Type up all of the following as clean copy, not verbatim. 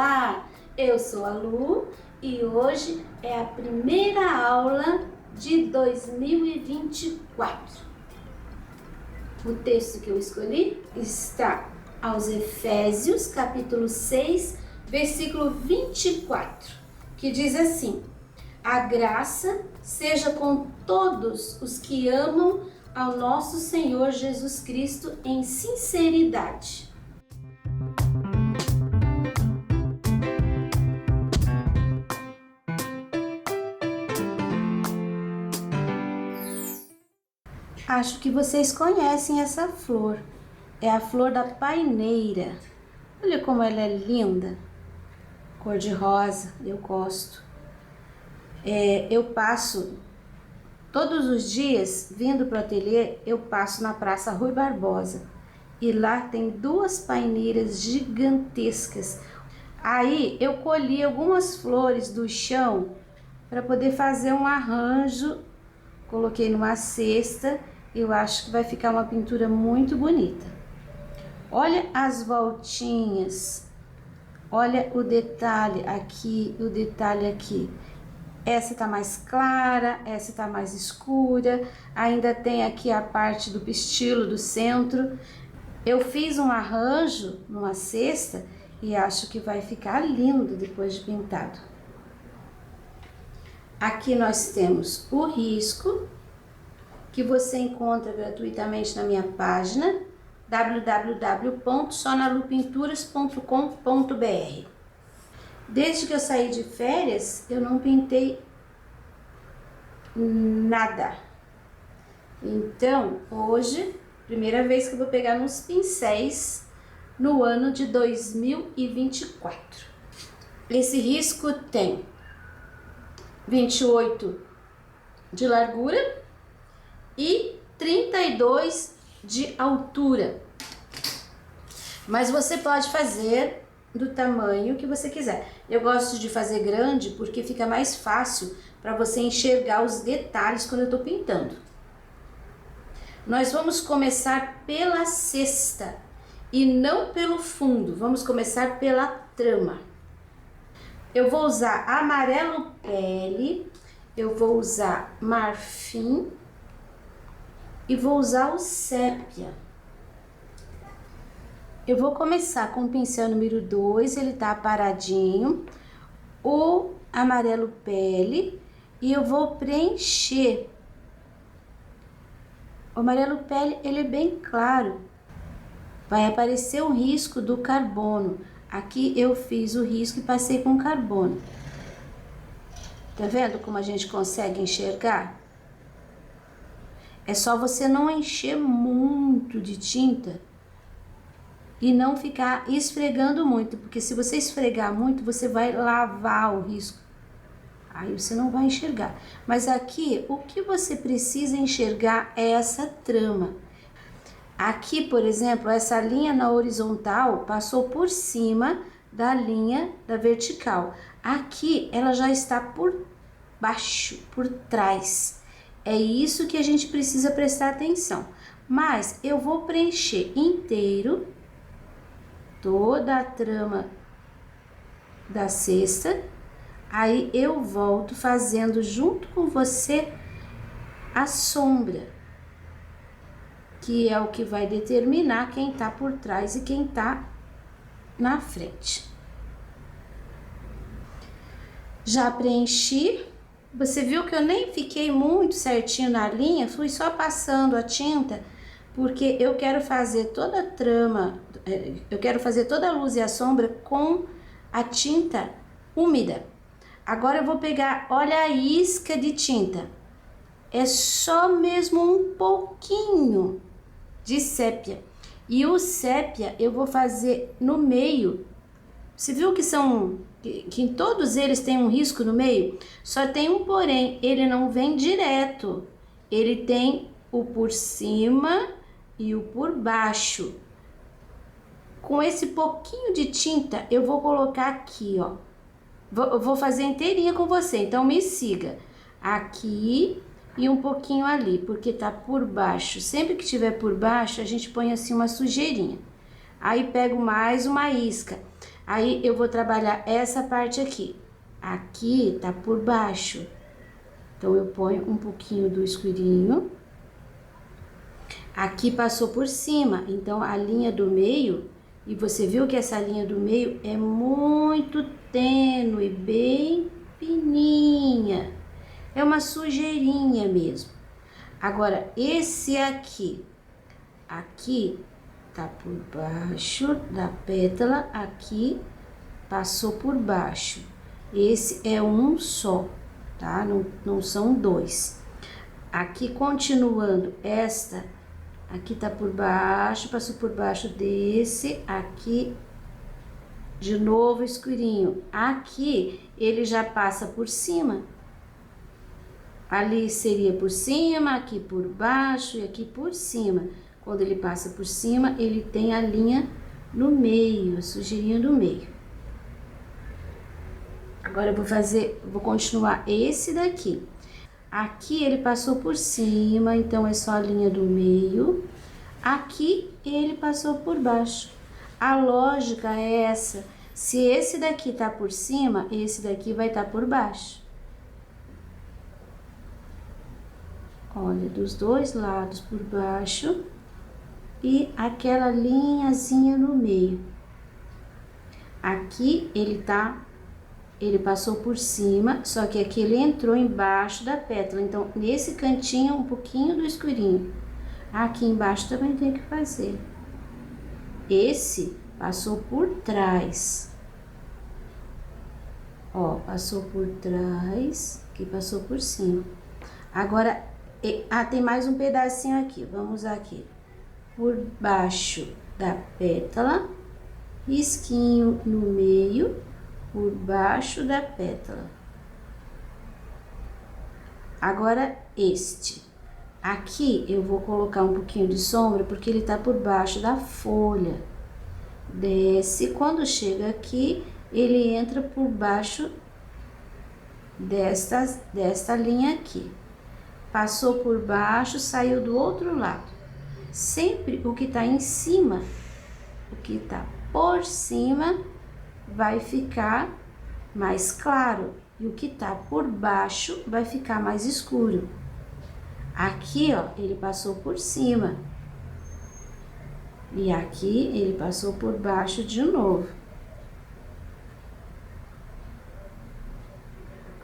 Olá, eu sou a Lu e hoje é a primeira aula de 2024. O texto que eu escolhi está aos Efésios, capítulo 6, versículo 24, que diz assim: a graça seja com todos os que amam ao nosso Senhor Jesus Cristo em sinceridade. Acho que vocês conhecem essa flor. É a flor da paineira. Olha como ela é linda. Cor de rosa, eu gosto. Eu passo todos os dias, vindo para o ateliê, eu passo na Praça Rui Barbosa. E lá tem duas paineiras gigantescas. Aí eu colhi algumas flores do chão para poder fazer um arranjo. Coloquei numa cesta. Eu acho que vai ficar uma pintura muito bonita. Olha as voltinhas. Olha o detalhe aqui, o detalhe aqui. Essa tá mais clara, essa tá mais escura. Ainda tem aqui a parte do pistilo do centro. Eu fiz um arranjo numa cesta e acho que vai ficar lindo depois de pintado. Aqui nós temos o risco, que você encontra gratuitamente na minha página www.sonalupinturas.com.br. Desde que eu saí de férias, eu não pintei nada. Então, hoje, primeira vez que eu vou pegar nos pincéis no ano de 2024. Esse risco tem 28 de largura e 32 de altura. Mas você pode fazer do tamanho que você quiser. Eu gosto de fazer grande porque fica mais fácil para você enxergar os detalhes quando eu estou pintando. Nós vamos começar pela cesta e não pelo fundo. Vamos começar pela trama. Eu vou usar amarelo pele, eu vou usar marfim e vou usar o sépia. Eu vou começar com o pincel número 2, ele tá paradinho, o amarelo pele, e eu vou preencher. O amarelo pele, ele é bem claro. Vai aparecer um risco do carbono. Aqui eu fiz o risco e passei com carbono. Tá vendo como a gente consegue enxergar? É só você não encher muito de tinta e não ficar esfregando muito, porque se você esfregar muito, você vai lavar o risco. Aí você não vai enxergar. Mas aqui, o que você precisa enxergar é essa trama. Aqui, por exemplo, essa linha na horizontal passou por cima da linha da vertical. Aqui, ela já está por baixo, por trás. É isso que a gente precisa prestar atenção. Mas eu vou preencher inteiro toda a trama da cesta. Aí eu volto fazendo junto com você a sombra, que é o que vai determinar quem tá por trás e quem tá na frente. Já preenchi. Você viu que eu nem fiquei muito certinho na linha, fui só passando a tinta, porque eu quero fazer toda a trama, eu quero fazer toda a luz e a sombra com a tinta úmida. Agora eu vou pegar, olha a isca de tinta, é só mesmo um pouquinho de sépia. E o sépia eu vou fazer no meio. Você viu que em todos eles tem um risco no meio? Só tem um porém, ele não vem direto. Ele tem o por cima e o por baixo. Com esse pouquinho de tinta, eu vou colocar aqui, ó. Eu vou fazer inteirinha com você, então me siga. Aqui e um pouquinho ali, porque tá por baixo. Sempre que tiver por baixo, a gente põe assim uma sujeirinha. Aí pego mais uma isca. Aí eu vou trabalhar essa parte aqui. Aqui tá por baixo. Então eu ponho um pouquinho do escurinho. Aqui passou por cima, então a linha do meio, e você viu que essa linha do meio é muito tênue, bem fininha. É uma sujeirinha mesmo. Agora, esse aqui tá por baixo da pétala, aqui passou por baixo. Esse é um só, tá? Não são dois. Aqui, continuando, esta aqui tá por baixo, passou por baixo desse, aqui de novo escurinho. Aqui ele já passa por cima. Ali seria por cima, aqui por baixo e aqui por cima. Quando ele passa por cima, ele tem a linha no meio, a sujeirinha do meio. Agora eu vou continuar esse daqui. Aqui ele passou por cima, então é só a linha do meio. Aqui ele passou por baixo. A lógica é essa. Se esse daqui tá por cima, esse daqui vai estar por baixo. Olha, dos dois lados por baixo e aquela linhazinha no meio. Aqui ele passou por cima, só que aqui ele entrou embaixo da pétala. Então, nesse cantinho, um pouquinho do escurinho. Aqui embaixo também tem que fazer. Esse passou por trás. Ó, passou por trás, aqui passou por cima. Agora, tem mais um pedacinho aqui. Vamos aqui. Por baixo da pétala, risquinho no meio, por baixo da pétala. Agora, este. Aqui eu vou colocar um pouquinho de sombra, porque ele tá por baixo da folha. Desce, quando chega aqui, ele entra por baixo desta linha aqui. Passou por baixo, saiu do outro lado. Sempre o que tá em cima, o que tá por cima, vai ficar mais claro. E o que tá por baixo vai ficar mais escuro. Aqui, ó, ele passou por cima. E aqui ele passou por baixo de novo.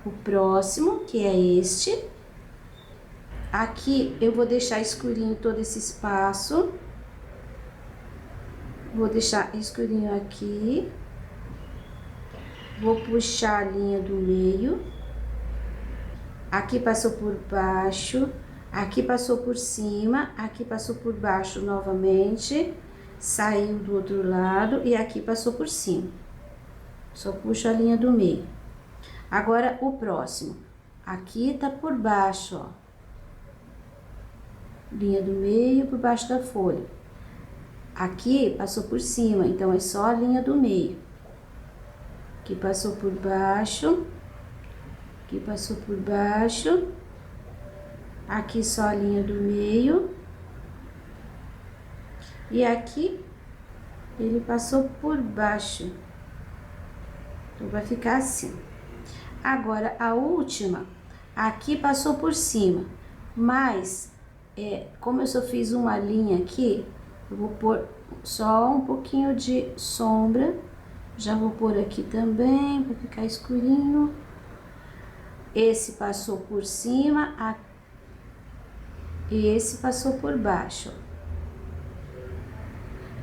O próximo, que é este. Aqui eu vou deixar escurinho todo esse espaço. Vou deixar escurinho aqui. Vou puxar a linha do meio. Aqui passou por baixo. Aqui passou por cima, aqui passou por baixo novamente, saiu do outro lado e aqui passou por cima. Só puxo a linha do meio. Agora, o próximo. Aqui tá por baixo, ó. Linha do meio por baixo da folha. Aqui passou por cima, então é só a linha do meio. Aqui passou por baixo. Aqui passou por baixo. Aqui só a linha do meio. E aqui ele passou por baixo. Então, vai ficar assim. Agora, a última, aqui passou por cima. Mas, como eu só fiz uma linha aqui, eu vou pôr só um pouquinho de sombra. Já vou pôr aqui também, para ficar escurinho. Esse passou por cima, aqui. E esse passou por baixo.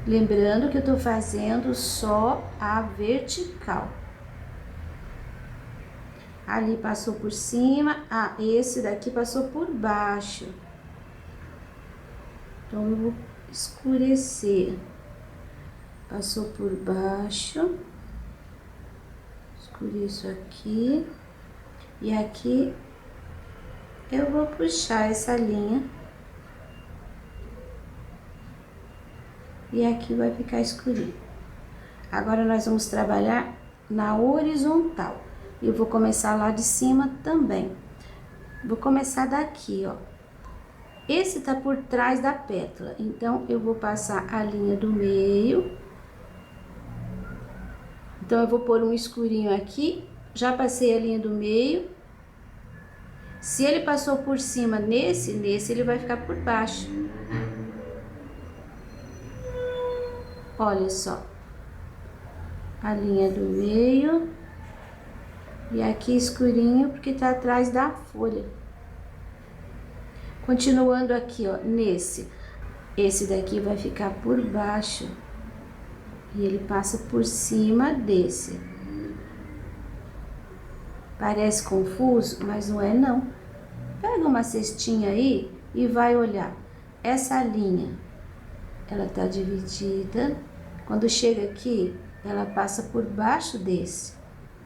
Lembrando que eu tô fazendo só a vertical. Ali passou por cima. Ah, esse daqui passou por baixo. Então, eu vou escurecer. Passou por baixo. Escureço aqui. E aqui eu vou puxar essa linha. E aqui vai ficar escurinho. Agora, nós vamos trabalhar na horizontal. Eu vou começar lá de cima também. Vou começar daqui, ó. Esse tá por trás da pétala. Então, eu vou passar a linha do meio. Então, eu vou pôr um escurinho aqui, já passei a linha do meio. Se ele passou por cima nesse ele vai ficar por baixo. Olha só. A linha do meio. E aqui escurinho, porque tá atrás da folha. Continuando aqui, ó, nesse. Esse daqui vai ficar por baixo. E ele passa por cima desse. Parece confuso, mas não é não. Pega uma cestinha aí e vai olhar. Essa linha, ela tá dividida. Quando chega aqui, ela passa por baixo desse.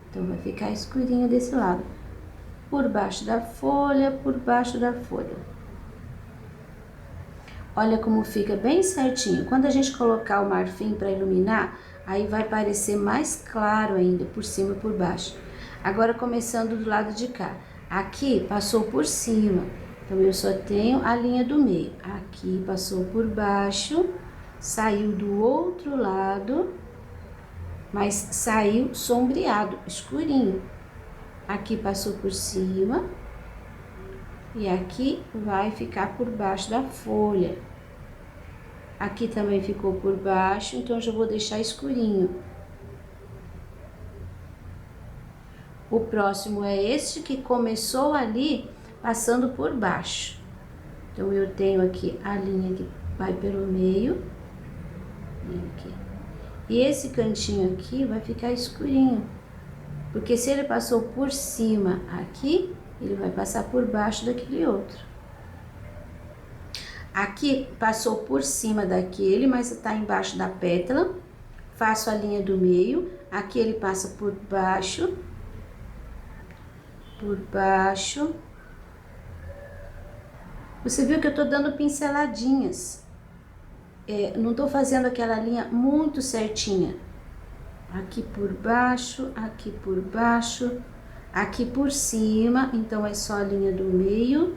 Então, vai ficar escurinho desse lado. Por baixo da folha, por baixo da folha. Olha como fica bem certinho. Quando a gente colocar o marfim para iluminar, aí vai parecer mais claro ainda, por cima e por baixo. Agora, começando do lado de cá. Aqui, passou por cima. Então, eu só tenho a linha do meio. Aqui, passou por baixo. Saiu do outro lado. Mas saiu sombreado, escurinho. Aqui passou por cima. E aqui vai ficar por baixo da folha. Aqui também ficou por baixo, então eu já vou deixar escurinho. O próximo é este que começou ali, passando por baixo. Então, eu tenho aqui a linha que vai pelo meio. Aqui. E esse cantinho aqui vai ficar escurinho. Porque se ele passou por cima aqui, ele vai passar por baixo daquele outro. Aqui passou por cima daquele, mas está embaixo da pétala. Faço a linha do meio. Aqui ele passa por baixo. Por baixo. Você viu que eu tô dando pinceladinhas. Não tô fazendo aquela linha muito certinha. Aqui por baixo, aqui por baixo, aqui por cima, então é só a linha do meio.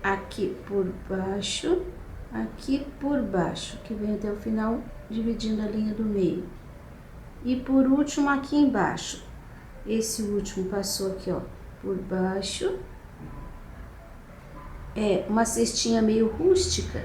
Aqui por baixo, aqui por baixo, que vem até o final, dividindo a linha do meio. E por último, aqui embaixo. Esse último passou aqui, ó, por baixo. É uma cestinha meio rústica.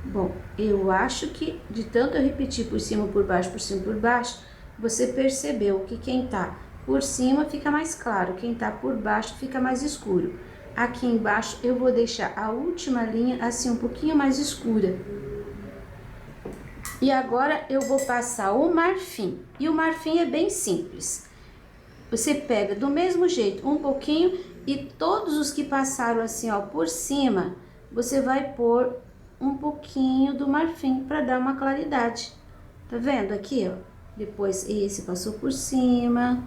Bom, eu acho que de tanto eu repetir por cima, por baixo, por cima, por baixo, você percebeu que quem tá por cima fica mais claro, quem tá por baixo fica mais escuro. Aqui embaixo eu vou deixar a última linha assim um pouquinho mais escura. E agora eu vou passar o marfim. E o marfim é bem simples. Você pega do mesmo jeito um pouquinho e todos os que passaram assim, ó, por cima, você vai pôr um pouquinho do marfim para dar uma claridade. Tá vendo aqui, ó? Depois esse passou por cima.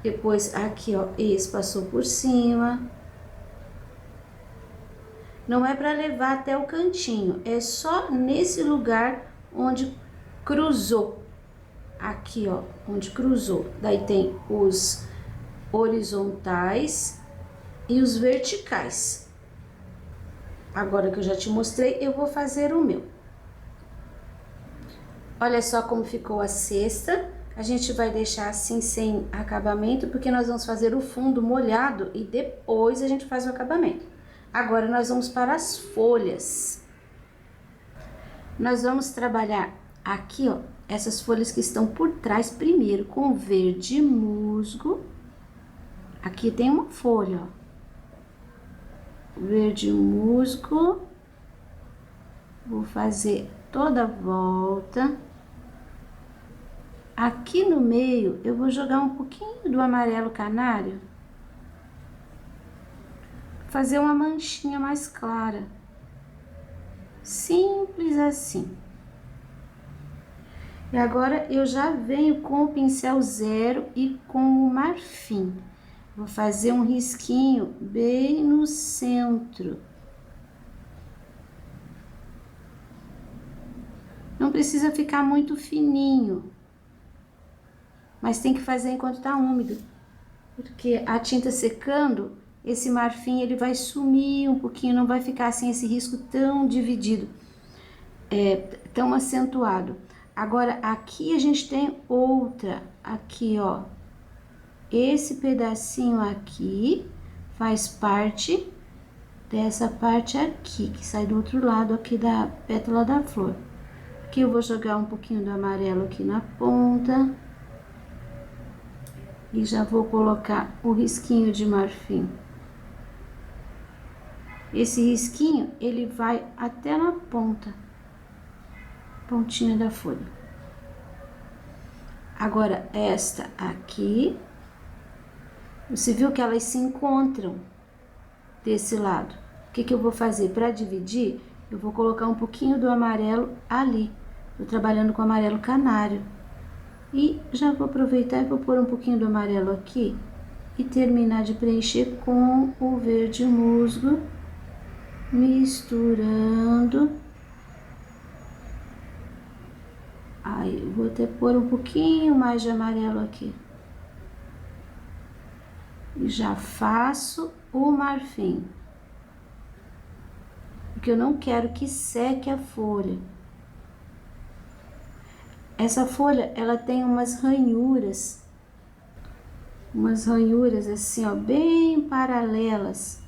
Depois aqui, ó, esse passou por cima. Não é para levar até o cantinho, é só nesse lugar onde cruzou. Aqui, ó, onde cruzou. Daí tem os horizontais e os verticais. Agora que eu já te mostrei, eu vou fazer o meu. Olha só como ficou a cesta. A gente vai deixar assim sem acabamento, porque nós vamos fazer o fundo molhado e depois a gente faz o acabamento. Agora nós vamos para as folhas. Nós vamos trabalhar aqui, ó, essas folhas que estão por trás primeiro com verde musgo. Aqui tem uma folha, ó. Verde musgo. Vou fazer toda a volta. Aqui no meio, eu vou jogar um pouquinho do amarelo canário. Fazer uma manchinha mais clara. Simples assim. E agora, eu já venho com o pincel zero e com o marfim. Vou fazer um risquinho bem no centro. Não precisa ficar muito fininho. Mas tem que fazer enquanto tá úmido. Porque a tinta secando, esse marfim ele vai sumir um pouquinho, não vai ficar assim esse risco tão dividido, tão acentuado. Agora, aqui a gente tem outra, aqui, ó. Esse pedacinho aqui faz parte dessa parte aqui, que sai do outro lado aqui da pétala da flor. Aqui eu vou jogar um pouquinho do amarelo aqui na ponta. E já vou colocar o risquinho de marfim. Esse risquinho, ele vai até na pontinha da folha. Agora, esta aqui, você viu que elas se encontram desse lado. O que eu vou fazer? Para dividir, eu vou colocar um pouquinho do amarelo ali. Tô trabalhando com amarelo canário. E já vou aproveitar e vou pôr um pouquinho do amarelo aqui e terminar de preencher com o verde musgo, misturando. Aí, eu vou até pôr um pouquinho mais de amarelo aqui. E já faço o marfim. Porque eu não quero que seque a folha. Essa folha, ela tem umas ranhuras assim, ó, bem paralelas.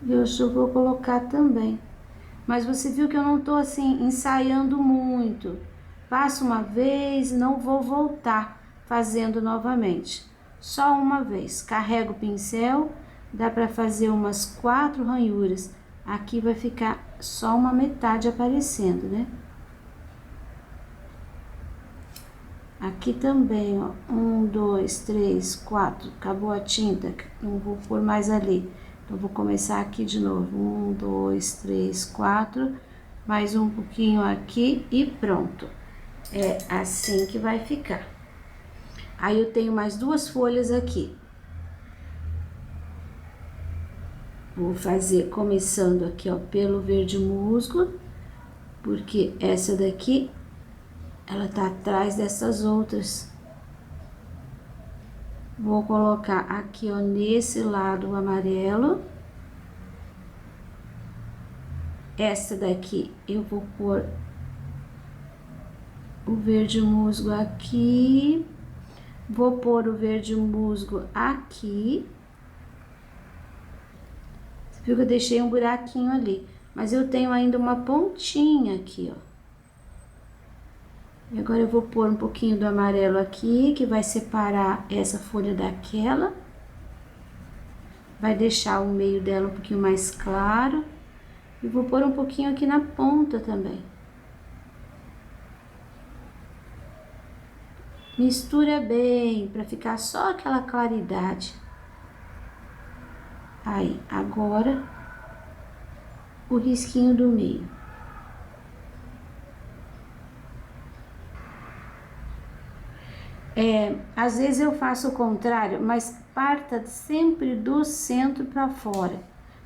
Eu já vou colocar também. Mas você viu que eu não tô assim ensaiando muito. Passo uma vez, não vou voltar fazendo novamente. Só uma vez. Carrego o pincel, dá para fazer umas 4 ranhuras. Aqui vai ficar só uma metade aparecendo, né? Aqui também, ó, 1, 2, 3, 4, acabou a tinta, não vou pôr mais ali. Então, vou começar aqui de novo, 1, 2, 3, 4, mais um pouquinho aqui e pronto. É assim que vai ficar. Aí, eu tenho mais 2 folhas aqui. Vou fazer começando aqui, ó, pelo verde musgo, porque essa daqui, ela tá atrás dessas outras. Vou colocar aqui, ó, nesse lado o amarelo. Essa daqui eu vou pôr o verde musgo aqui. Vou pôr o verde musgo aqui. Você viu que eu deixei um buraquinho ali, mas eu tenho ainda uma pontinha aqui, ó. E agora eu vou pôr um pouquinho do amarelo aqui, que vai separar essa folha daquela. Vai deixar o meio dela um pouquinho mais claro. E vou pôr um pouquinho aqui na ponta também. Mistura bem, para ficar só aquela claridade. Aí, agora, o risquinho do meio. Às vezes eu faço o contrário, mas parta sempre do centro para fora.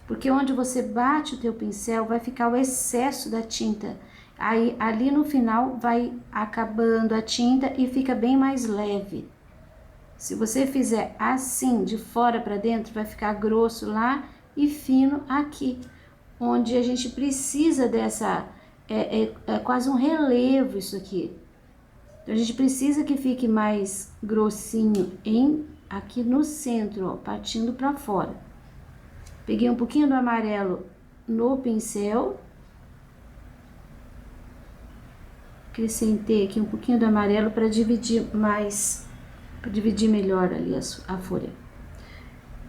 Porque onde você bate o teu pincel vai ficar o excesso da tinta. Aí, ali no final, vai acabando a tinta e fica bem mais leve. Se você fizer assim, de fora para dentro, vai ficar grosso lá e fino aqui. Onde a gente precisa dessa... É quase um relevo isso aqui. Então, a gente precisa que fique mais grossinho aqui no centro, ó, partindo para fora. Peguei um pouquinho do amarelo no pincel. Acrescentei aqui um pouquinho do amarelo para dividir mais, para dividir melhor ali a folha.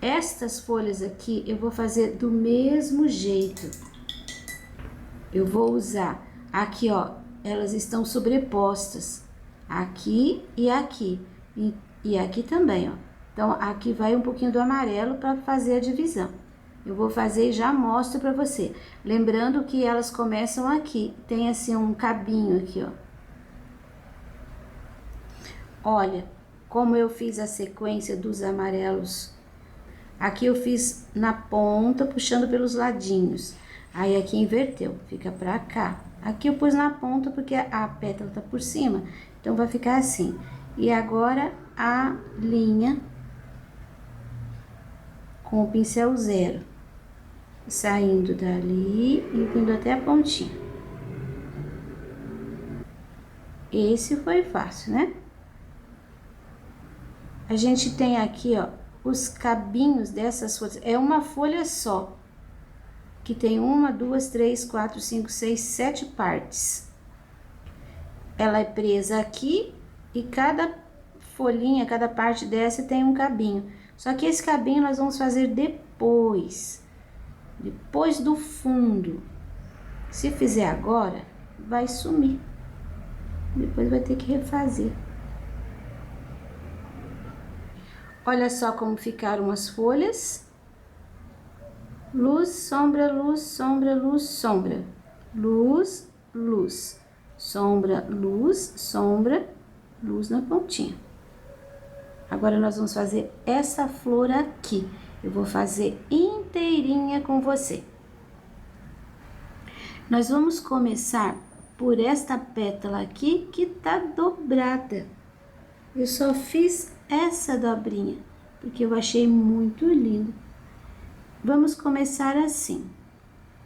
Estas folhas aqui eu vou fazer do mesmo jeito. Eu vou usar aqui, ó, elas estão sobrepostas. Aqui e aqui. E aqui também, ó. Então, aqui vai um pouquinho do amarelo para fazer a divisão. Eu vou fazer e já mostro para você. Lembrando que elas começam aqui. Tem assim um cabinho aqui, ó. Olha, como eu fiz a sequência dos amarelos. Aqui eu fiz na ponta, puxando pelos ladinhos. Aí aqui inverteu, fica pra cá. Aqui eu pus na ponta porque a pétala tá por cima, então vai ficar assim. E agora a linha com o pincel zero. saindo dali e vindo até a pontinha. Esse foi fácil, né? A gente tem aqui, ó, os cabinhos dessas folhas. É uma folha só, que tem 1, 2, 3, 4, 5, 6, 7 partes. Ela é presa aqui e cada folhinha, cada parte dessa tem um cabinho. Só que esse cabinho nós vamos fazer depois do fundo. Se fizer agora, vai sumir. Depois vai ter que refazer. Olha só como ficaram as folhas. Luz, sombra, luz, sombra, luz, sombra. Luz, luz. Sombra, luz, sombra, luz na pontinha. Agora nós vamos fazer essa flor aqui. Eu vou fazer inteirinha com você. Nós vamos começar por esta pétala aqui que tá dobrada. Eu só fiz essa dobrinha, porque eu achei muito lindo. Vamos começar assim.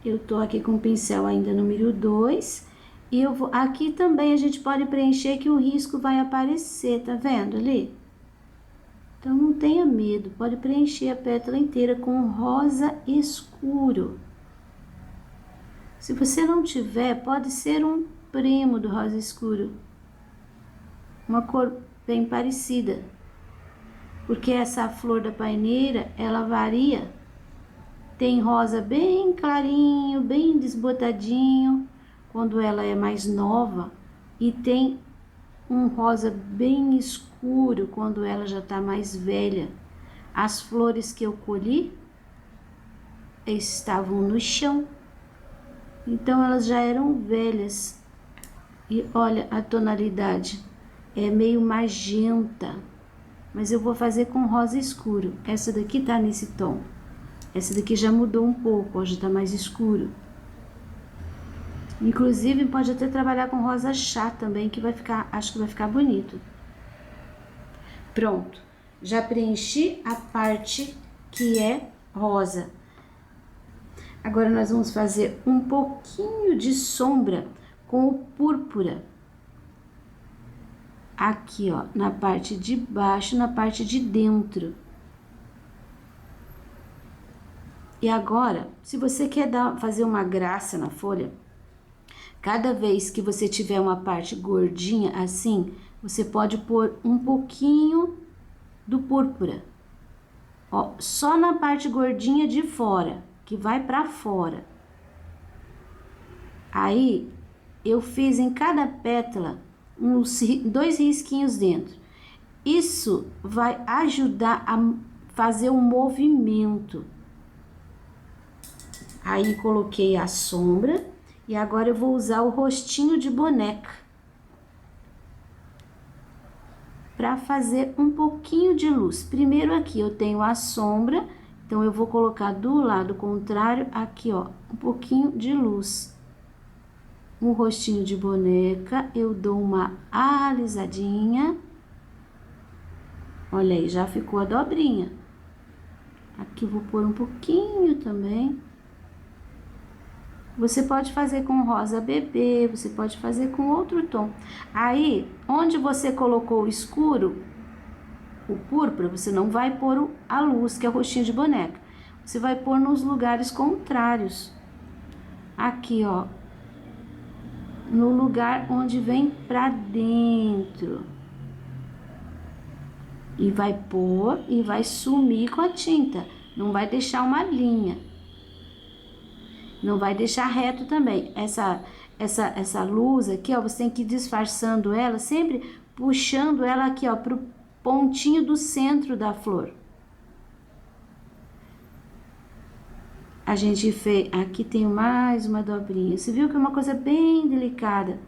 Eu tô aqui com o pincel ainda número 2. E eu vou... Aqui também a gente pode preencher que o risco vai aparecer, tá vendo ali? Então, não tenha medo, pode preencher a pétala inteira com rosa escuro. Se você não tiver, pode ser um primo do rosa escuro. Uma cor bem parecida. Porque essa flor da paineira, ela varia. Tem rosa bem clarinho, bem desbotadinho, quando ela é mais nova. E tem um rosa bem escuro quando ela já está mais velha. As flores que eu colhi estavam no chão, então elas já eram velhas. E olha a tonalidade, é meio magenta, mas eu vou fazer com rosa escuro. Essa daqui tá nesse tom, essa daqui já mudou um pouco, ó, já tá mais escuro. Inclusive, pode até trabalhar com rosa chá também, que vai ficar, acho que vai ficar bonito. Pronto. Já preenchi a parte que é rosa. Agora, nós vamos fazer um pouquinho de sombra com o púrpura. Aqui, ó, na parte de baixo, na parte de dentro. E agora, se você quer fazer uma graça na folha, cada vez que você tiver uma parte gordinha assim, você pode pôr um pouquinho do púrpura. Ó, só na parte gordinha de fora, que vai pra fora. Aí, eu fiz em cada pétala uns 2 risquinhos dentro. Isso vai ajudar a fazer um movimento. Aí, coloquei a sombra. E agora eu vou usar o rostinho de boneca para fazer um pouquinho de luz. Primeiro aqui eu tenho a sombra, então eu vou colocar do lado contrário aqui, ó, um pouquinho de luz. Um rostinho de boneca, eu dou uma alisadinha. Olha aí, já ficou a dobrinha. Aqui eu vou pôr um pouquinho também. Você pode fazer com rosa bebê, você pode fazer com outro tom. Aí, onde você colocou o escuro, o púrpura, você não vai pôr a luz, que é o rostinho de boneca. Você vai pôr nos lugares contrários. Aqui, ó. No lugar onde vem pra dentro. E vai pôr e vai sumir com a tinta. Não vai deixar uma linha. Não vai deixar reto também. Essa luz aqui, ó, você tem que ir disfarçando ela, sempre puxando ela aqui, ó, pro pontinho do centro da flor. A gente fez, aqui tem mais uma dobrinha. Você viu que é uma coisa bem delicada.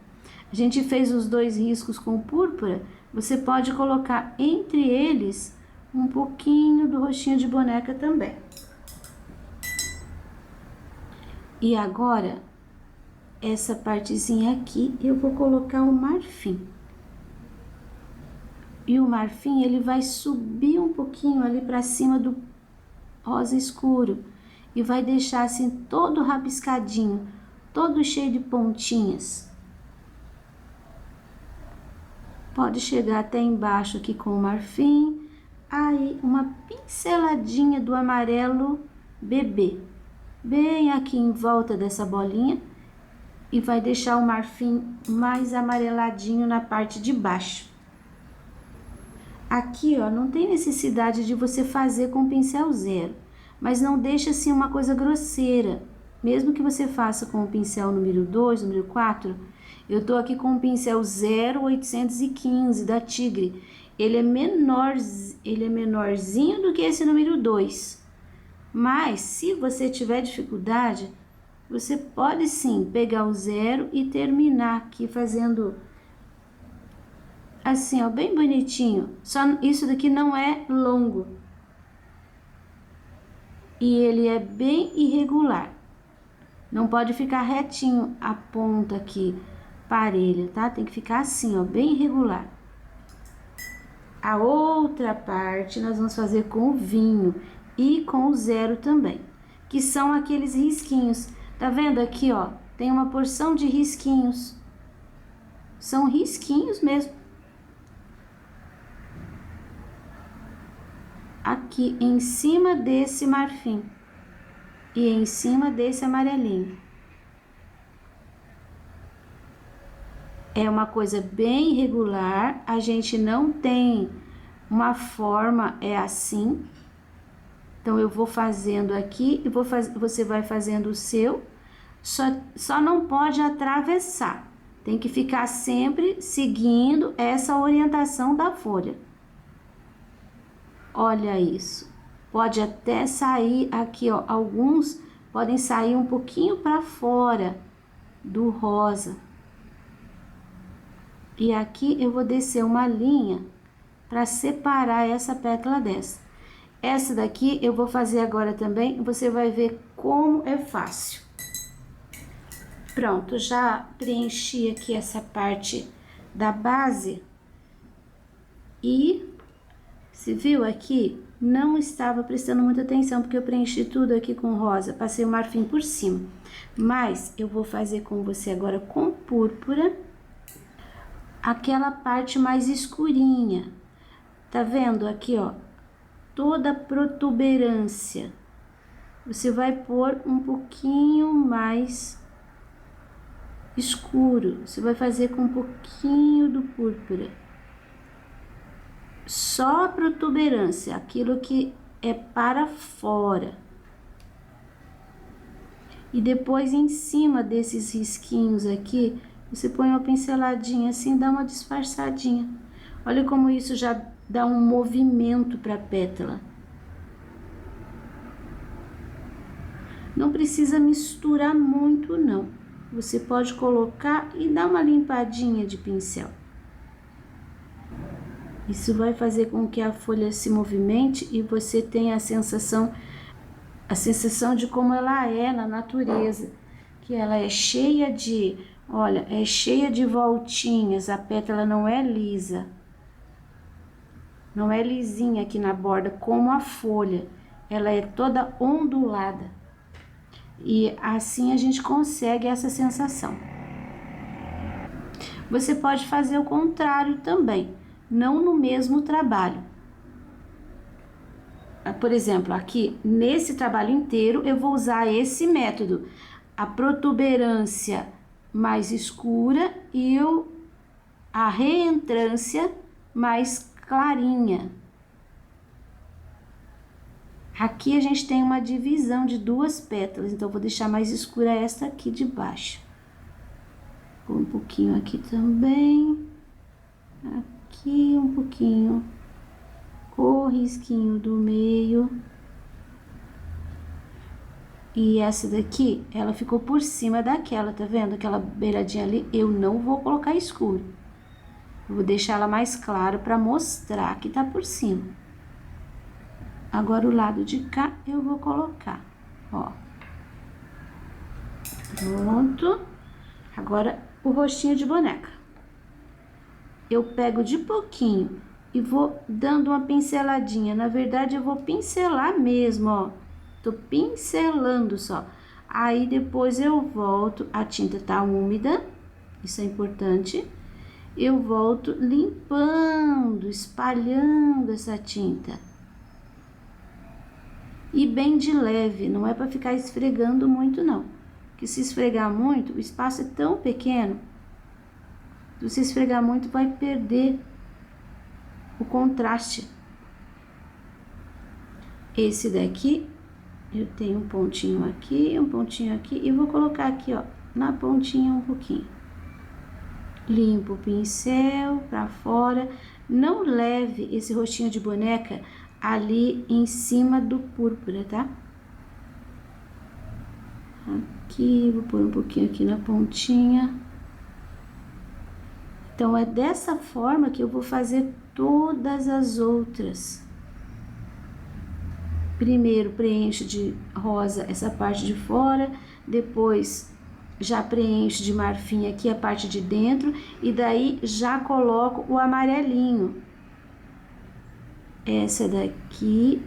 A gente fez os 2 riscos com púrpura. Você pode colocar entre eles um pouquinho do rostinho de boneca também. E agora, essa partezinha aqui, eu vou colocar o marfim. E o marfim, ele vai subir um pouquinho ali pra cima do rosa escuro. e vai deixar assim todo rabiscadinho, todo cheio de pontinhas. Pode chegar até embaixo aqui com o marfim, aí uma pinceladinha do amarelo bebê, bem aqui em volta dessa bolinha, e vai deixar o marfim mais amareladinho na parte de baixo. Aqui, ó, não tem necessidade de você fazer com pincel zero, mas não deixa assim uma coisa grosseira. Mesmo que você faça com o pincel número 2, número 4, eu tô aqui com o pincel 0815 da Tigre. Ele é menorzinho do que esse número 2. Mas, se você tiver dificuldade, você pode sim pegar o 0 e terminar aqui fazendo assim, ó, bem bonitinho. Só isso daqui não é longo. E ele é bem irregular. Não pode ficar retinho a ponta aqui, parelha, tá? Tem que ficar assim, ó, bem irregular. A outra parte nós vamos fazer com o vinho e com o 0 também, que são aqueles risquinhos. Tá vendo aqui, ó? Tem uma porção de risquinhos. São risquinhos mesmo. Aqui em cima desse marfim e em cima desse amarelinho. É uma coisa bem irregular, a gente não tem uma forma, é assim. Então, eu vou fazendo aqui e você vai fazendo o seu, só não pode atravessar. Tem que ficar sempre seguindo essa orientação da folha. Olha isso. Pode até sair aqui, ó, alguns podem sair um pouquinho para fora do rosa. E aqui eu vou descer uma linha para separar essa pétala dessa. Essa daqui eu vou fazer agora também, você vai ver como é fácil. Pronto, já preenchi aqui essa parte da base. E, você viu aqui, não estava prestando muita atenção, porque eu preenchi tudo aqui com rosa, passei o marfim por cima. Mas, eu vou fazer com você agora com púrpura, aquela parte mais escurinha. Tá vendo aqui, ó, toda a protuberância. Você vai pôr um pouquinho mais escuro. Você vai fazer com um pouquinho do púrpura. Só a protuberância, aquilo que é para fora. E depois, em cima desses risquinhos aqui, você põe uma pinceladinha assim, dá uma disfarçadinha. Olha como isso já dá um movimento para a pétala. Não precisa misturar muito, não. Você pode colocar e dar uma limpadinha de pincel. Isso vai fazer com que a folha se movimente e você tenha a sensação de como ela é na natureza, que ela é cheia de, olha, é cheia de voltinhas, a pétala não é lisa, não é lisinha aqui na borda como a folha, ela é toda ondulada, e assim a gente consegue essa sensação. Você pode fazer o contrário também, não no mesmo trabalho. Por exemplo, aqui, nesse trabalho inteiro, eu vou usar esse método. A protuberância mais escura e a reentrância mais clarinha. Aqui a gente tem uma divisão de duas pétalas, então eu vou deixar mais escura esta aqui de baixo. Um pouquinho aqui também. Aqui um pouquinho. O risquinho do meio. E essa daqui, ela ficou por cima daquela, tá vendo? Aquela beiradinha ali, eu não vou colocar escuro. Eu vou deixar ela mais clara pra mostrar que tá por cima. Agora, o lado de cá, eu vou colocar, ó. Pronto. Agora, o rostinho de boneca. Eu pego de pouquinho e vou dando uma pinceladinha. Na verdade, eu vou pincelar mesmo, ó. tô pincelando só. Aí depois eu volto, a tinta tá úmida, isso é importante. Eu volto limpando, espalhando essa tinta. E bem de leve, não é para ficar esfregando muito não. Porque se esfregar muito, o espaço é tão pequeno, se você esfregar muito vai perder o contraste. Esse daqui, eu tenho um pontinho aqui e vou colocar aqui, ó, na pontinha um pouquinho. Limpo o pincel pra fora. Não leve esse rostinho de boneca ali em cima do púrpura, tá? Aqui, vou pôr um pouquinho aqui na pontinha. Então, é dessa forma que eu vou fazer todas as outras. Primeiro, preencho de rosa essa parte de fora, depois já preencho de marfim aqui a parte de dentro, e daí já coloco o amarelinho. Essa daqui,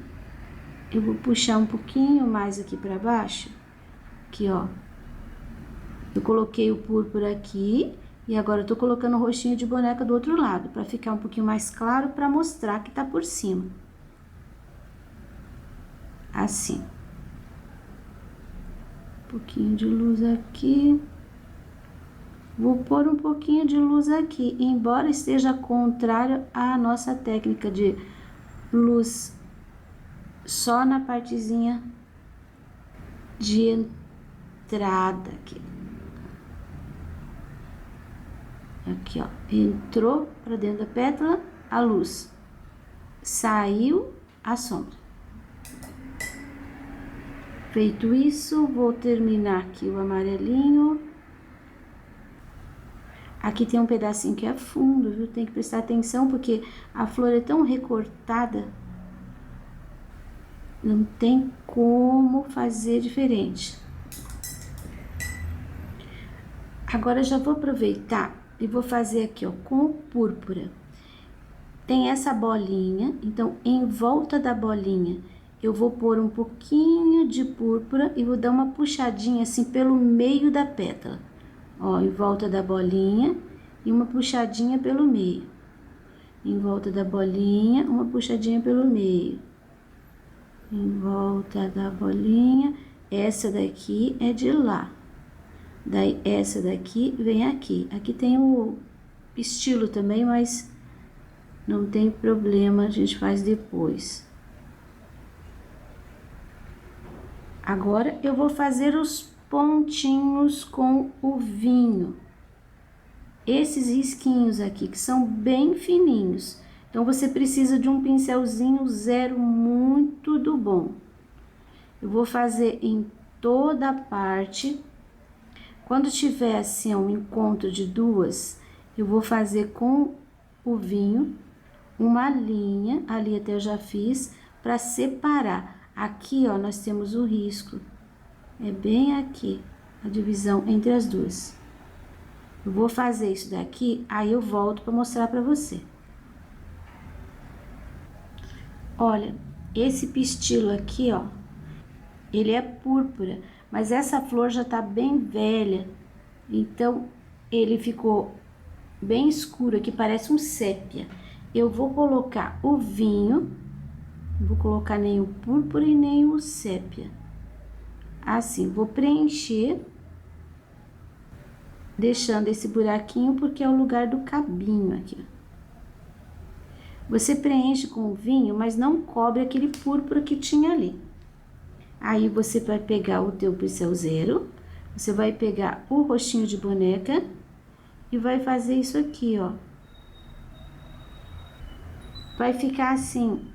eu vou puxar um pouquinho mais aqui pra baixo, aqui, ó. Eu coloquei o púrpura aqui, e agora eu tô colocando o rostinho de boneca do outro lado, pra ficar um pouquinho mais claro, pra mostrar que tá por cima. Assim. Um pouquinho de luz aqui. Vou pôr um pouquinho de luz aqui, embora esteja contrário à nossa técnica de luz só na partezinha de entrada aqui. Aqui, ó, entrou pra dentro da pétala a luz, saiu a sombra. Feito isso, vou terminar aqui o amarelinho. Aqui tem um pedacinho que é fundo, viu? Tem que prestar atenção, porque a flor é tão recortada. Não tem como fazer diferente. Agora, já vou aproveitar e vou fazer aqui, ó, com o púrpura. Tem essa bolinha, então, em volta da bolinha, eu vou pôr um pouquinho de púrpura e vou dar uma puxadinha assim pelo meio da pétala. Ó, em volta da bolinha e uma puxadinha pelo meio. Em volta da bolinha, uma puxadinha pelo meio. Em volta da bolinha, essa daqui é de lá. Daí, essa daqui vem aqui. Aqui tem o estilo também, mas não tem problema, a gente faz depois. Agora, eu vou fazer os pontinhos com o vinho. Esses risquinhos aqui, que são bem fininhos. Então, você precisa de um pincelzinho 0 muito do bom. Eu vou fazer em toda a parte. Quando tiver assim um encontro de duas, eu vou fazer com o vinho uma linha, ali até eu já fiz, para separar. Aqui, ó, nós temos o risco. É bem aqui, a divisão entre as duas. Eu vou fazer isso daqui, aí eu volto para mostrar para você. Olha, esse pistilo aqui, ó, ele é púrpura, mas essa flor já tá bem velha, então ele ficou bem escuro aqui, parece um sépia. Eu vou colocar o vinho, não vou colocar nem o púrpura e nem o sépia. Assim, vou preencher, deixando esse buraquinho porque é o lugar do cabinho aqui. Você preenche com o vinho, mas não cobre aquele púrpura que tinha ali. Aí, você vai pegar o teu pincelzeiro, você vai pegar o rostinho de boneca e vai fazer isso aqui, ó. Vai ficar assim,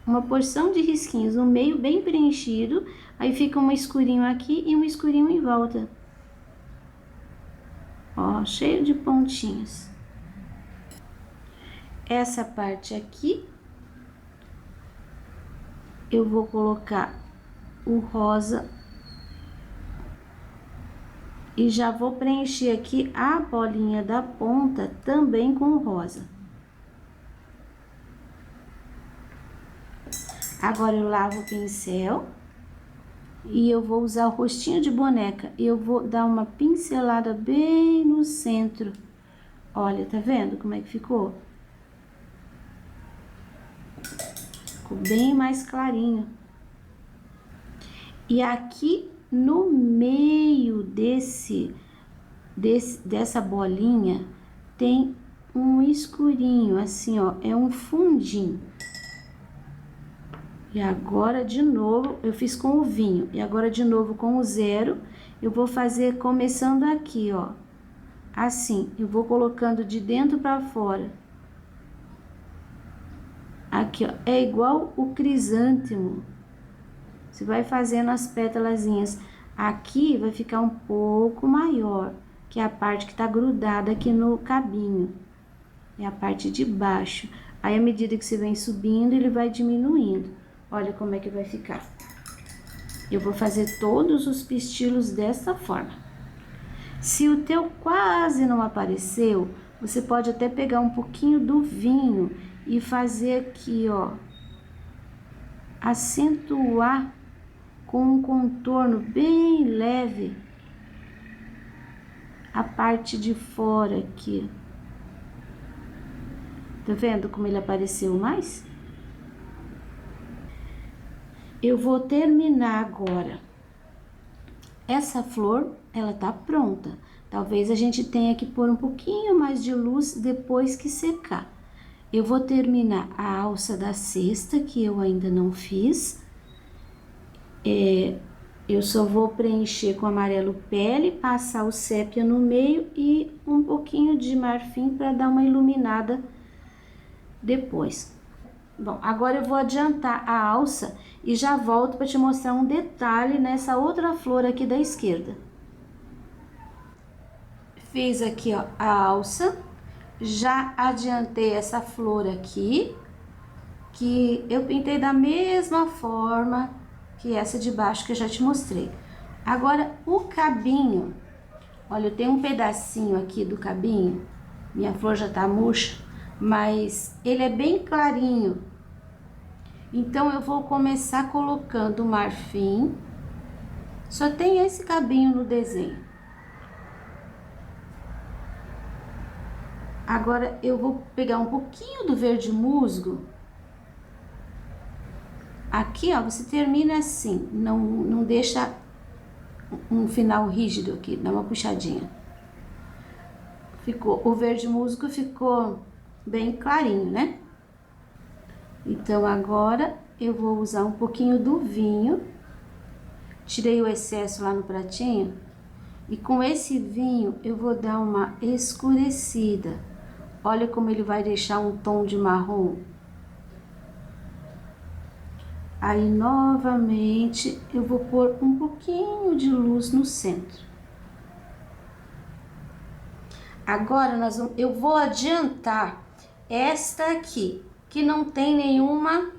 uma porção de risquinhos no meio bem preenchido, aí fica um escurinho aqui e um escurinho em volta. Ó, cheio de pontinhos. Essa parte aqui, eu vou colocar o rosa e já vou preencher aqui a bolinha da ponta também com o rosa. Agora eu lavo o pincel e eu vou usar o rostinho de boneca. Eu vou dar uma pincelada bem no centro. Olha, tá vendo como é que ficou? Ficou bem mais clarinho. E aqui no meio dessa bolinha tem um escurinho, assim, ó, é um fundinho. E agora de novo, eu fiz com o vinho, e agora de novo com o zero, eu vou fazer começando aqui, ó. Assim, eu vou colocando de dentro para fora. Aqui, ó, é igual o crisântemo. Você vai fazendo as pétalazinhas. Aqui vai ficar um pouco maior, que é a parte que tá grudada aqui no cabinho. É a parte de baixo. Aí, à medida que você vem subindo, ele vai diminuindo. Olha como é que vai ficar. Eu vou fazer todos os pistilos dessa forma. Se o teu quase não apareceu, você pode até pegar um pouquinho do vinho e fazer aqui, ó. Acentuar com um contorno bem leve a parte de fora aqui. Tá vendo como ele apareceu mais? Eu vou terminar agora. Essa flor, ela tá pronta. Talvez a gente tenha que pôr um pouquinho mais de luz depois que secar. Eu vou terminar a alça da cesta, que eu ainda não fiz. Eu só vou preencher com amarelo pele, passar o sépia no meio e um pouquinho de marfim para dar uma iluminada depois. Bom, agora eu vou adiantar a alça e já volto para te mostrar um detalhe nessa outra flor aqui da esquerda. Fiz aqui, ó, a alça, já adiantei essa flor aqui, que eu pintei da mesma forma que essa de baixo que eu já te mostrei. Agora, o cabinho, olha, eu tenho um pedacinho aqui do cabinho, minha flor já tá murcha, mas ele é bem clarinho. Então, eu vou começar colocando marfim. Só tem esse cabinho no desenho. Agora, eu vou pegar um pouquinho do verde musgo. Aqui, ó, você termina assim, não deixa um final rígido aqui, dá uma puxadinha. Ficou, o verde musgo ficou bem clarinho, né? Então, agora eu vou usar um pouquinho do vinho. Tirei o excesso lá no pratinho. E com esse vinho eu vou dar uma escurecida. Olha como ele vai deixar um tom de marrom. Aí, novamente, eu vou pôr um pouquinho de luz no centro. Agora, eu vou adiantar esta aqui, que não tem nenhuma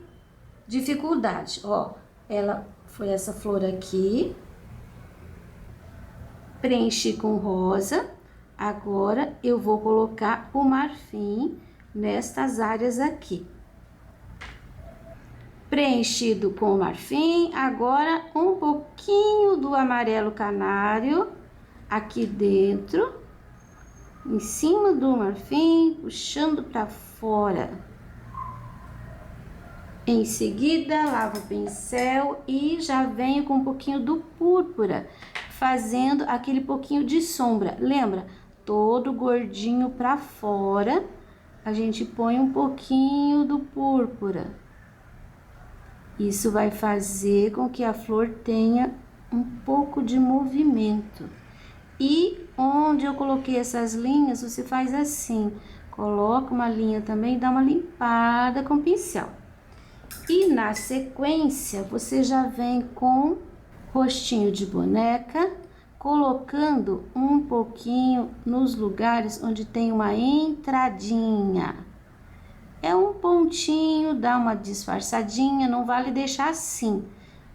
dificuldade. Ó, ela foi essa flor aqui. Preenchi com rosa. Agora, eu vou colocar o marfim nestas áreas aqui. Preenchido com o marfim, agora um pouquinho do amarelo canário aqui dentro, em cima do marfim, puxando para fora. Em seguida, lavo o pincel e já venho com um pouquinho do púrpura, fazendo aquele pouquinho de sombra. Lembra? Todo gordinho para fora, a gente põe um pouquinho do púrpura. Isso vai fazer com que a flor tenha um pouco de movimento. E onde eu coloquei essas linhas, você faz assim. Coloca uma linha também e dá uma limpada com o pincel. E na sequência, você já vem com rostinho de boneca, colocando um pouquinho nos lugares onde tem uma entradinha. É um pontinho, dá uma disfarçadinha, não vale deixar assim.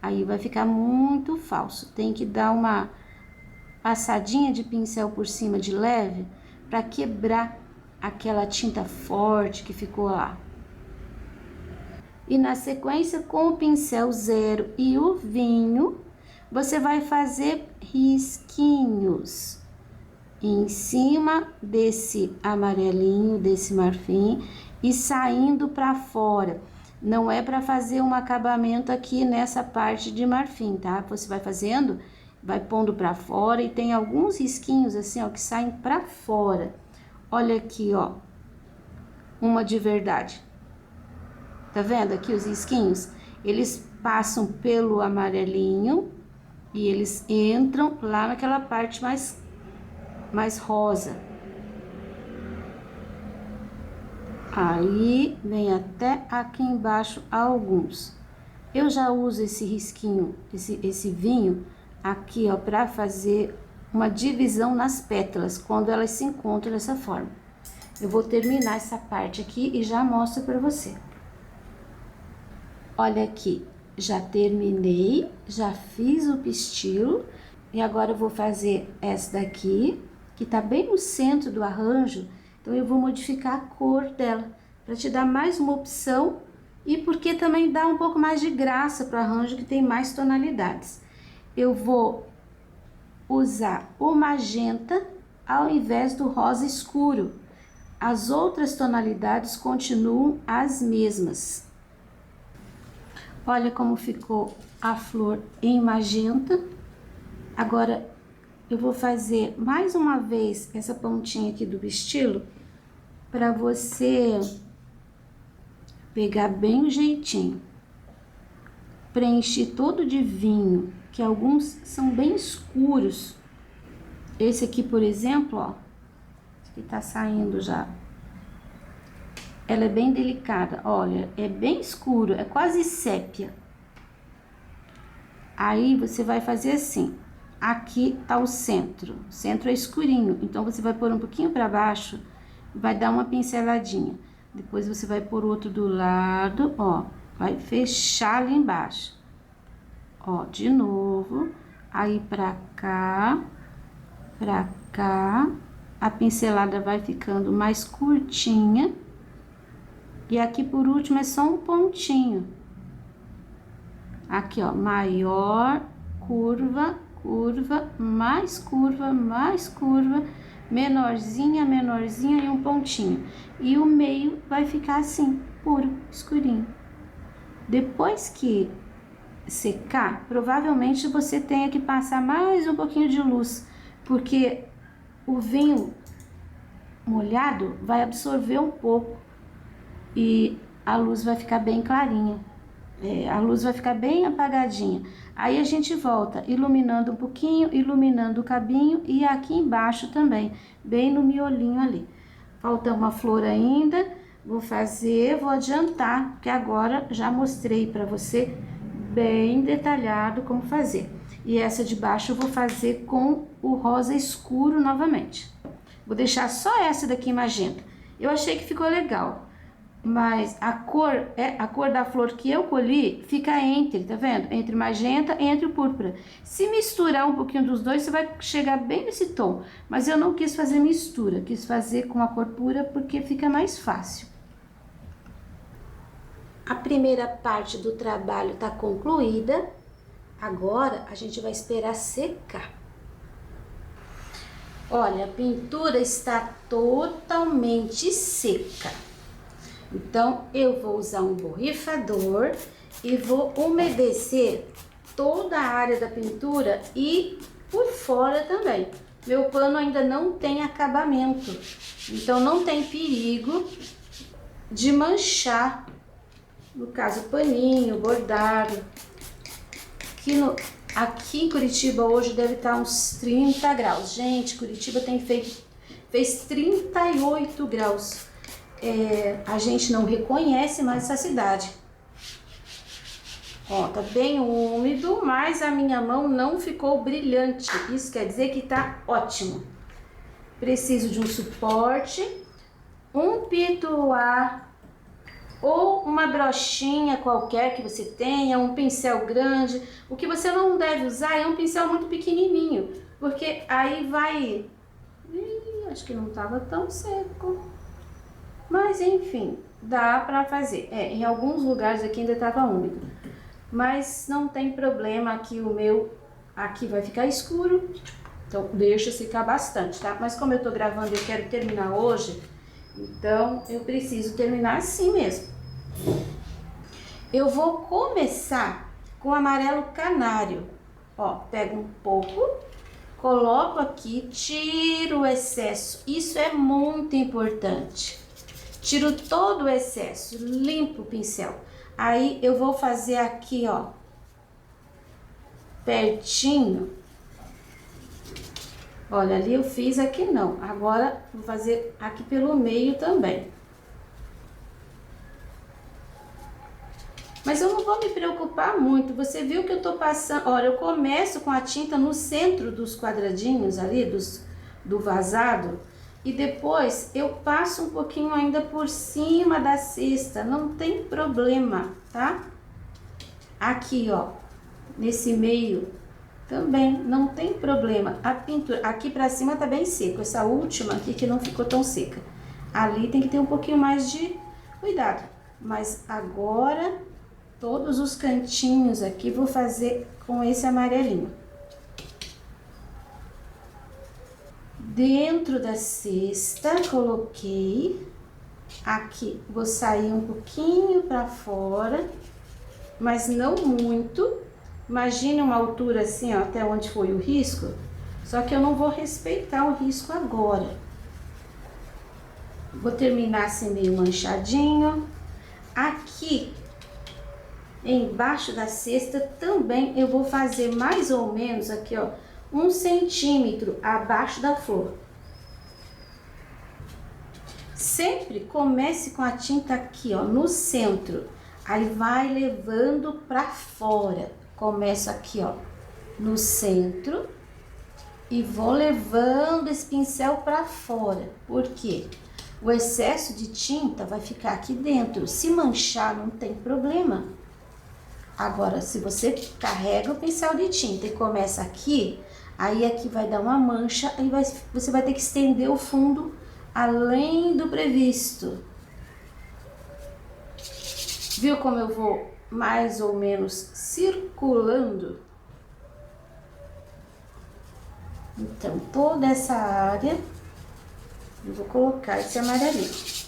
Aí vai ficar muito falso. Tem que dar uma passadinha de pincel por cima de leve para quebrar aquela tinta forte que ficou lá. E na sequência, com o pincel 0 e o vinho, você vai fazer risquinhos em cima desse amarelinho, desse marfim, e saindo para fora. Não é para fazer um acabamento aqui nessa parte de marfim, tá? Você vai fazendo, vai pondo para fora e tem alguns risquinhos assim, ó, que saem para fora. Olha aqui, ó, uma de verdade. Tá vendo aqui os risquinhos? Eles passam pelo amarelinho e eles entram lá naquela parte mais rosa. Aí, vem até aqui embaixo alguns. Eu já uso esse risquinho, esse vinho aqui, ó, pra fazer uma divisão nas pétalas, quando elas se encontram dessa forma. Eu vou terminar essa parte aqui e já mostro pra você. Olha aqui, já terminei, já fiz o pistilo e agora eu vou fazer essa daqui, que tá bem no centro do arranjo, então eu vou modificar a cor dela, para te dar mais uma opção e porque também dá um pouco mais de graça pro arranjo, que tem mais tonalidades. Eu vou usar o magenta ao invés do rosa escuro. As outras tonalidades continuam as mesmas. Olha como ficou a flor em magenta. Agora, eu vou fazer mais uma vez essa pontinha aqui do pistilo, para você pegar bem o jeitinho. Preencher todo de vinho, que alguns são bem escuros. Esse aqui, por exemplo, ó, que tá saindo já. Ela é bem delicada, olha, é bem escuro, é quase sépia. Aí, você vai fazer assim, aqui tá o centro é escurinho, então você vai pôr um pouquinho para baixo, vai dar uma pinceladinha. Depois você vai pôr o outro do lado, ó, vai fechar ali embaixo. Ó, de novo, aí pra cá, a pincelada vai ficando mais curtinha. E aqui por último é só um pontinho. Aqui, ó, maior, curva, curva, mais curva, mais curva, menorzinha, menorzinha e um pontinho. E o meio vai ficar assim, puro, escurinho. Depois que secar, provavelmente você tenha que passar mais um pouquinho de luz, porque o vinho molhado vai absorver um pouco e a luz vai ficar bem clarinha. A luz vai ficar bem apagadinha. Aí a gente volta iluminando um pouquinho, iluminando o cabinho e aqui embaixo também, bem no miolinho ali. Falta uma flor ainda, vou adiantar, porque agora já mostrei para você bem detalhado como fazer. E essa de baixo eu vou fazer com o rosa escuro novamente. Vou deixar só essa daqui magenta. Eu achei que ficou legal. Mas a cor da flor que eu colhi fica entre, tá vendo? Entre magenta e entre o púrpura. Se misturar um pouquinho dos dois, você vai chegar bem nesse tom. Mas eu não quis fazer mistura, quis fazer com a cor pura porque fica mais fácil. A primeira parte do trabalho tá concluída. Agora a gente vai esperar secar. Olha, a pintura está totalmente seca. Então, eu vou usar um borrifador e vou umedecer toda a área da pintura e por fora também. Meu pano ainda não tem acabamento, então não tem perigo de manchar, no caso, paninho, bordado. Aqui em Curitiba hoje deve estar uns 30 graus. Gente, Curitiba fez 38 graus. A gente não reconhece mais essa cidade. Ó, tá bem úmido, mas a minha mão não ficou brilhante. Isso quer dizer que tá ótimo. Preciso de um suporte, um pituá ou uma brochinha qualquer que você tenha, um pincel grande. O que você não deve usar é um pincel muito pequenininho, porque aí vai... Ih, acho que não tava tão seco. Mas enfim, Dá pra fazer. Em alguns lugares aqui ainda tava úmido. Mas não tem problema, aqui o meu, aqui vai ficar escuro. Então, deixa secar bastante, tá? Mas como eu tô gravando e eu quero terminar hoje, então eu preciso terminar assim mesmo. Eu vou começar com amarelo canário. Ó, pego um pouco, coloco aqui, tiro o excesso. Isso é muito importante. Tiro todo o excesso, limpo o pincel. Aí eu vou fazer aqui, ó, pertinho. Olha, ali eu fiz, aqui não. Agora vou fazer aqui pelo meio também. Mas eu não vou me preocupar muito. Você viu que eu tô passando... Olha, eu começo com a tinta no centro dos quadradinhos ali, do vazado. E depois eu passo um pouquinho ainda por cima da cesta. Não tem problema, tá? Aqui, ó, nesse meio também não tem problema. A pintura aqui pra cima tá bem seco. Essa última aqui que não ficou tão seca. Ali tem que ter um pouquinho mais de cuidado. Mas agora... todos os cantinhos aqui vou fazer com esse amarelinho. Dentro da cesta, coloquei. Aqui, vou sair um pouquinho pra fora, mas não muito. Imagine uma altura assim, ó, até onde foi o risco. Só que eu não vou respeitar o risco agora. Vou terminar assim meio manchadinho. Aqui... embaixo da cesta também eu vou fazer mais ou menos aqui, ó, 1 centímetro abaixo da flor. Sempre comece com a tinta aqui, ó, no centro. Aí vai levando pra fora. Começo aqui, ó, no centro. E vou levando esse pincel pra fora. Por quê? O excesso de tinta vai ficar aqui dentro. Se manchar, não tem problema. Agora, se você carrega o pincel de tinta e começa aqui, aí aqui vai dar uma mancha, aí você vai ter que estender o fundo além do previsto. Viu como eu vou mais ou menos circulando? Então, toda essa área, eu vou colocar esse amarelinho.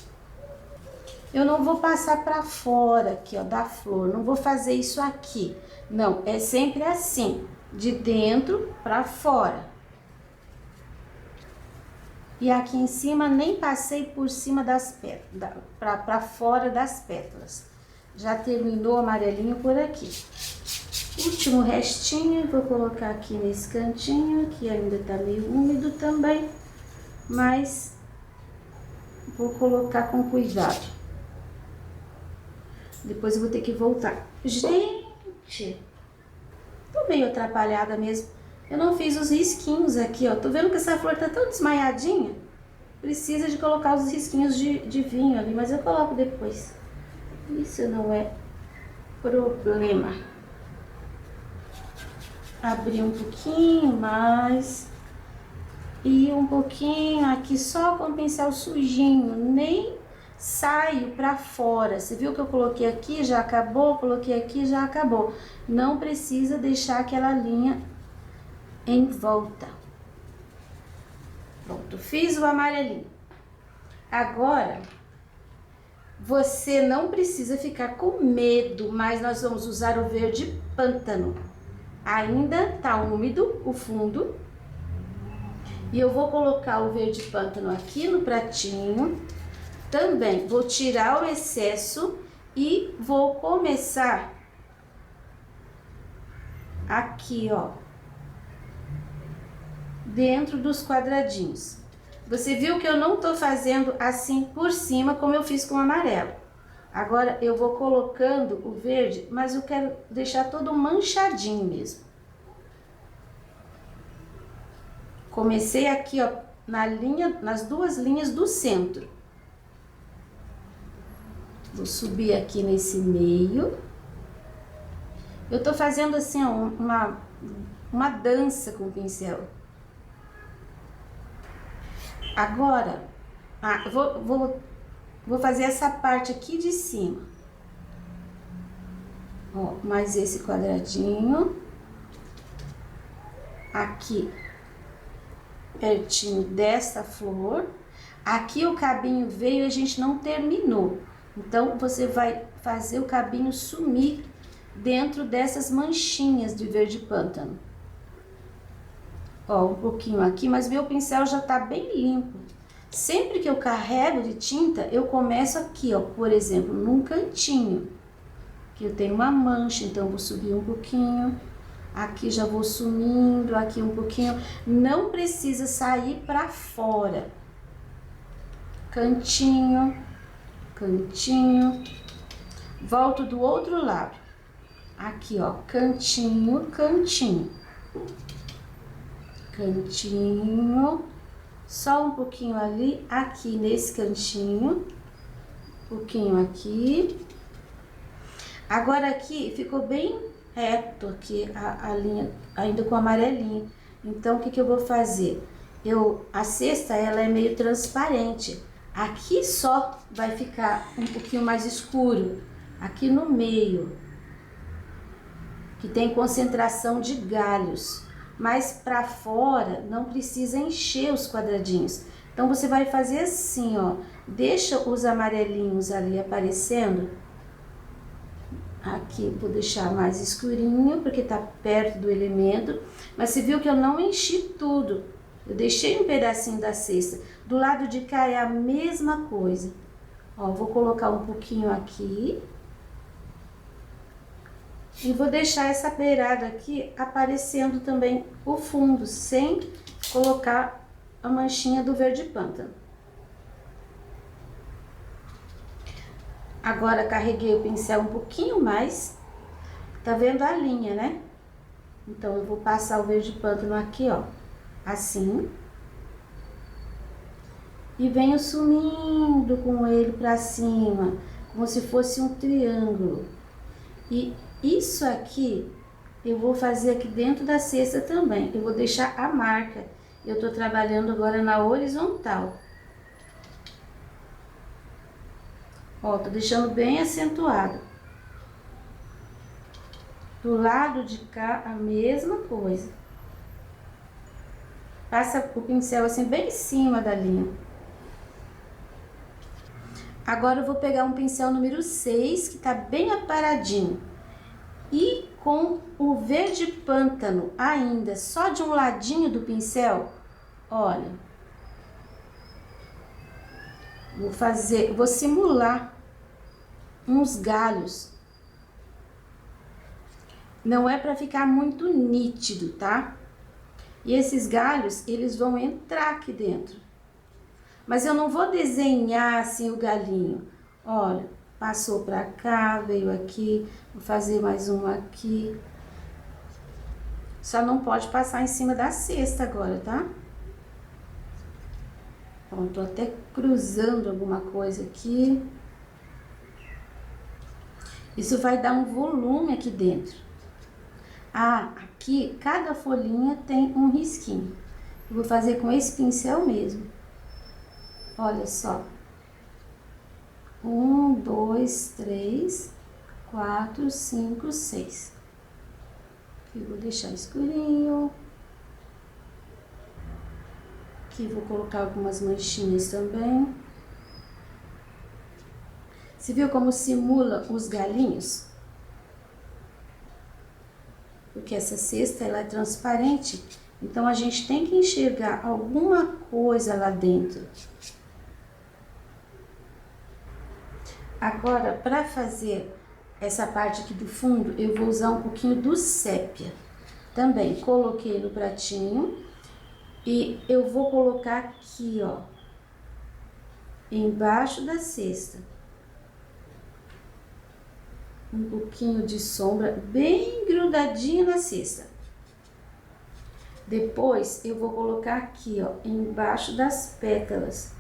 Eu não vou passar pra fora aqui, ó, da flor. Não vou fazer isso aqui. Não, é sempre assim, de dentro pra fora. E aqui em cima nem passei por cima das pétalas, pra fora das pétalas. Já terminou o amarelinho por aqui. Último restinho, vou colocar aqui nesse cantinho, que ainda tá meio úmido também. Mas vou colocar com cuidado. Depois eu vou ter que voltar. Gente, tô meio atrapalhada mesmo. Eu não fiz os risquinhos aqui, ó. Tô vendo que essa flor tá tão desmaiadinha. Precisa de colocar os risquinhos de vinho ali, mas eu coloco depois. Isso não é problema. Abrir um pouquinho mais. E um pouquinho aqui só com o pincel sujinho, nem... saio pra fora. Você viu que eu coloquei aqui, já acabou, coloquei aqui, já acabou. Não precisa deixar aquela linha em volta. Pronto, fiz o amarelinho. Agora, você não precisa ficar com medo, mas nós vamos usar o verde pântano. Ainda tá úmido o fundo. E eu vou colocar o verde pântano aqui no pratinho. Também vou tirar o excesso e vou começar aqui, ó, dentro dos quadradinhos. Você viu que eu não tô fazendo assim por cima como eu fiz com o amarelo. Agora eu vou colocando o verde, mas eu quero deixar todo manchadinho mesmo. Comecei aqui, ó, nas duas linhas do centro. Vou subir aqui nesse meio. Eu tô fazendo assim, ó, uma dança com o pincel. Agora, eu vou Vou fazer essa parte aqui de cima. Ó, mais esse quadradinho. Aqui, pertinho desta flor. Aqui o cabinho veio e a gente não terminou. Então, você vai fazer o cabinho sumir dentro dessas manchinhas de verde pântano. Ó, um pouquinho aqui, mas meu pincel já tá bem limpo. Sempre que eu carrego de tinta, eu começo aqui, ó, por exemplo, num cantinho. Que eu tenho uma mancha, então eu vou subir um pouquinho. Aqui já vou sumindo, aqui um pouquinho. Não precisa sair pra fora. Cantinho, cantinho. Volto do outro lado. Aqui, ó, cantinho, cantinho. Cantinho. Só um pouquinho ali, aqui nesse cantinho. Um pouquinho aqui. Agora aqui ficou bem reto aqui a linha, ainda com amarelinho. Então, o que que eu vou fazer? A cesta, ela é meio transparente. Aqui só vai ficar um pouquinho mais escuro. Aqui no meio, que tem concentração de galhos. Mas pra fora, não precisa encher os quadradinhos. Então, você vai fazer assim, ó. Deixa os amarelinhos ali aparecendo. Aqui, vou deixar mais escurinho, porque tá perto do elemento. Mas você viu que eu não enchi tudo. Eu deixei um pedacinho da cesta. Do lado de cá é a mesma coisa. Ó, vou colocar um pouquinho aqui. E vou deixar essa beirada aqui aparecendo também o fundo, sem colocar a manchinha do verde pântano. Agora, carreguei o pincel um pouquinho mais. Tá vendo a linha, né? Então, eu vou passar o verde pântano aqui, ó. Assim. E venho sumindo com ele pra cima, como se fosse um triângulo. E isso aqui, eu vou fazer aqui dentro da cesta também. Eu vou deixar a marca. Eu tô trabalhando agora na horizontal. Ó, tô deixando bem acentuado. Do lado de cá, a mesma coisa. Passa o pincel assim, bem em cima da linha. Agora eu vou pegar um pincel número 6, que tá bem aparadinho. E com o verde pântano ainda, só de um ladinho do pincel, olha. Vou simular uns galhos. Não é para ficar muito nítido, tá? E esses galhos, eles vão entrar aqui dentro. Mas eu não vou desenhar assim o galinho. Olha, passou pra cá, veio aqui, vou fazer mais um aqui. Só não pode passar em cima da cesta agora, tá? Ó, tô até cruzando alguma coisa aqui. Isso vai dar um volume aqui dentro. Ah, aqui, cada folhinha tem um risquinho. Eu vou fazer com esse pincel mesmo. Olha só. 1, 2, 3, 4, 5, 6. Aqui vou deixar escurinho. Aqui vou colocar algumas manchinhas também. Você viu como simula os galinhos? Porque essa cesta, ela é transparente, então a gente tem que enxergar alguma coisa lá dentro. Agora, para fazer essa parte aqui do fundo, eu vou usar um pouquinho do sépia. Também coloquei no pratinho e eu vou colocar aqui, ó, embaixo da cesta. Um pouquinho de sombra bem grudadinho na cesta. Depois, eu vou colocar aqui, ó, embaixo das pétalas.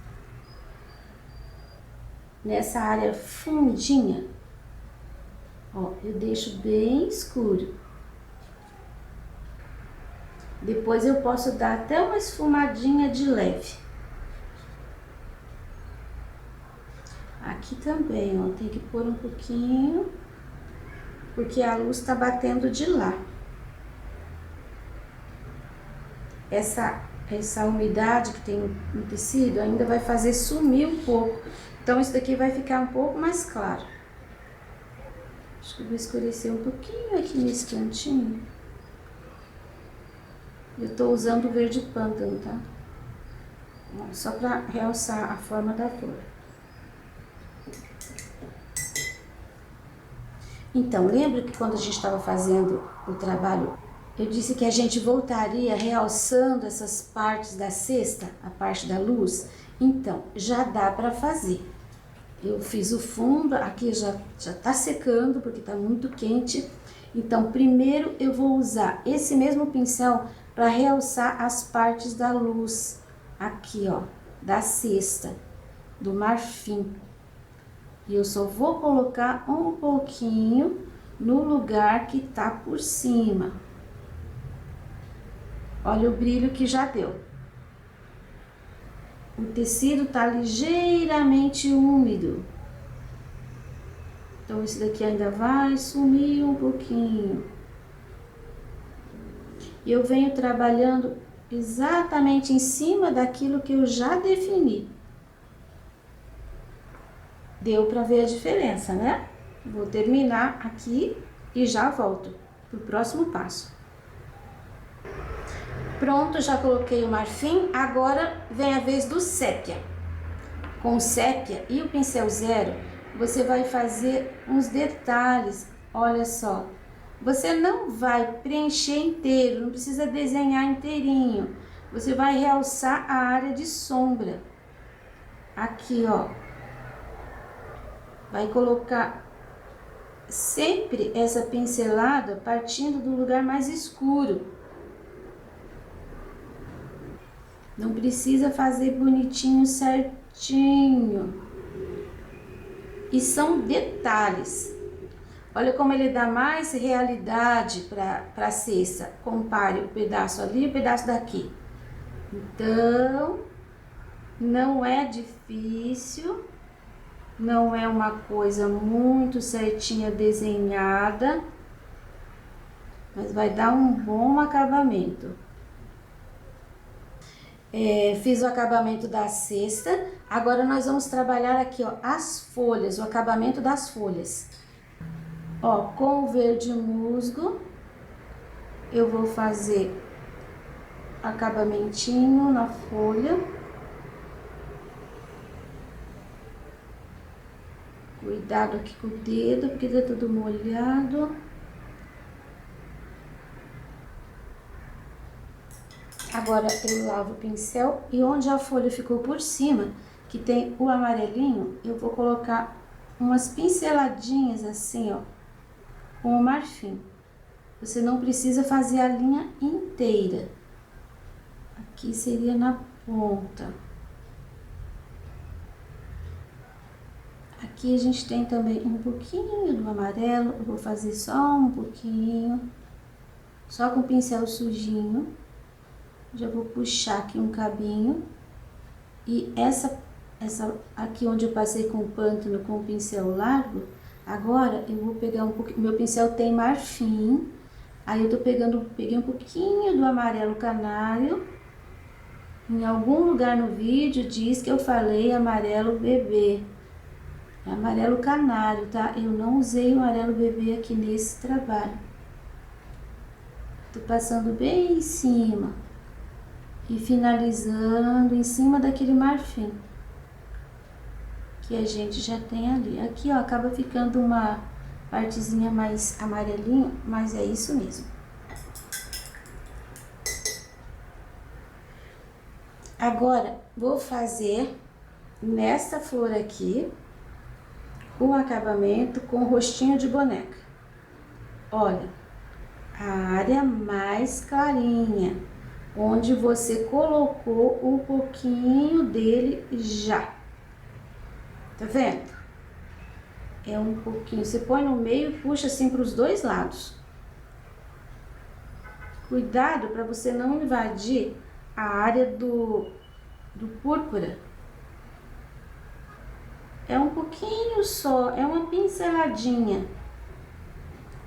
Nessa área fundinha. Ó, eu deixo bem escuro. Depois eu posso dar até uma esfumadinha de leve. Aqui também, ó, tem que pôr um pouquinho, porque a luz tá batendo de lá. Essa umidade que tem no tecido ainda vai fazer sumir um pouco. Então, isso daqui vai ficar um pouco mais claro. Acho que eu vou escurecer um pouquinho aqui nesse cantinho. Eu tô usando o verde pântano, tá? Só pra realçar a forma da flor. Então, lembra que quando a gente estava fazendo o trabalho, eu disse que a gente voltaria realçando essas partes da cesta, a parte da luz? Então, já dá para fazer. Eu fiz o fundo, aqui já tá secando porque tá muito quente. Então, primeiro eu vou usar esse mesmo pincel para realçar as partes da luz, aqui ó, da cesta, do marfim. E eu só vou colocar um pouquinho no lugar que tá por cima. Olha o brilho que já deu. O tecido tá ligeiramente úmido. Então, esse daqui ainda vai sumir um pouquinho. E eu venho trabalhando exatamente em cima daquilo que eu já defini. Deu para ver a diferença, né? Vou terminar aqui e já volto pro próximo passo. Pronto, já coloquei o marfim, agora vem a vez do sépia. Com o sépia e o pincel zero, você vai fazer uns detalhes, olha só. Você não vai preencher inteiro, não precisa desenhar inteirinho. Você vai realçar a área de sombra. Aqui, ó. Vai colocar sempre essa pincelada partindo do lugar mais escuro. Não precisa fazer bonitinho, certinho. E são detalhes. Olha como ele dá mais realidade para a cesta. Compare o pedaço ali e o pedaço daqui. Então, não é difícil. Não é uma coisa muito certinha desenhada, mas vai dar um bom acabamento. Fiz o acabamento da cesta, agora nós vamos trabalhar aqui, ó, as folhas, o acabamento das folhas. Ó, com o verde musgo, eu vou fazer acabamentinho na folha. Cuidado aqui com o dedo, porque tá tudo molhado. Agora eu lavo o pincel e onde a folha ficou por cima, que tem o amarelinho, eu vou colocar umas pinceladinhas assim, ó, com o marfim. Você não precisa fazer a linha inteira. Aqui seria na ponta. Aqui a gente tem também um pouquinho do amarelo, eu vou fazer só um pouquinho, só com o pincel sujinho. Já vou puxar aqui um cabinho. E essa aqui onde eu passei com o pântano com o pincel largo, agora eu vou pegar um pouquinho, meu pincel tem marfim, aí eu tô peguei um pouquinho do amarelo canário. Em algum lugar no vídeo diz que eu falei amarelo bebê. É amarelo canário, tá? Eu não usei o amarelo bebê aqui nesse trabalho. Tô passando bem em cima e finalizando em cima daquele marfim que a gente já tem ali. Aqui, ó, acaba ficando uma partezinha mais amarelinha, mas é isso mesmo. Agora, vou fazer nessa flor aqui o acabamento com rostinho de boneca. Olha, a área mais clarinha, onde você colocou um pouquinho dele já. Tá vendo? É um pouquinho, você põe no meio e puxa assim para os dois lados. Cuidado para você não invadir a área do púrpura. é um pouquinho só, é uma pinceladinha.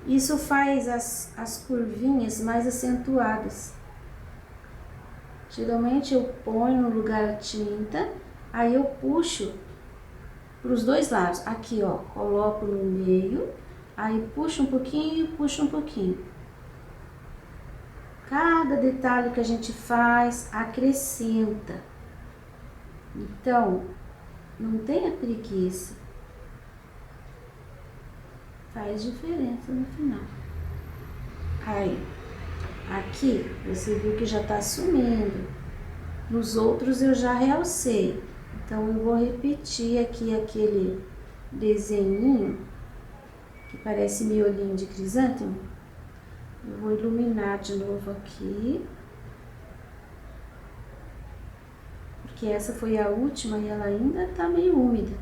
Isso faz as curvinhas mais acentuadas. Geralmente eu ponho no lugar a tinta, aí eu puxo para os dois lados. Aqui, ó, coloco no meio, aí puxo um pouquinho, puxo um pouquinho. Cada detalhe que a gente faz acrescenta. Então, não tenha preguiça. Faz diferença no final. Aí, aqui você viu que já tá sumindo. Nos outros eu já realcei. Então eu vou repetir aqui aquele desenhinho que parece miolinho de crisântemo. Eu vou iluminar de novo aqui. Porque essa foi a última e ela ainda tá meio úmida.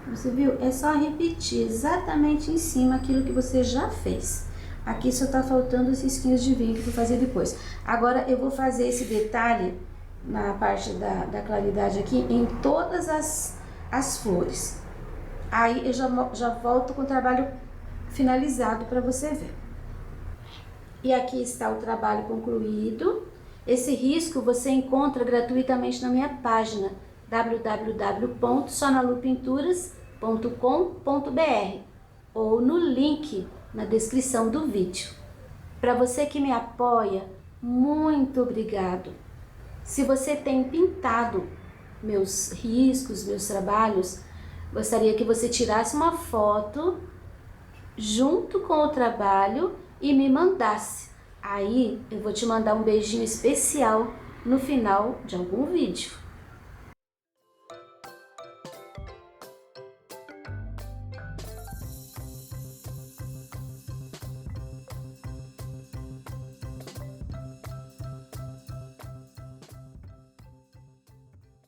Você viu? É só repetir exatamente em cima aquilo que você já fez. Aqui só tá faltando os risquinhos de vinho que eu vou fazer depois. Agora eu vou fazer esse detalhe na parte da claridade aqui em todas as flores. Aí eu já volto com o trabalho finalizado para você ver. E aqui está o trabalho concluído. Esse risco você encontra gratuitamente na minha página www.sonalupinturas.com.br ou no link na descrição do vídeo. Para você que me apoia, muito obrigado. Se você tem pintado meus riscos, meus trabalhos, gostaria que você tirasse uma foto junto com o trabalho e me mandasse. Aí eu vou te mandar um beijinho especial no final de algum vídeo.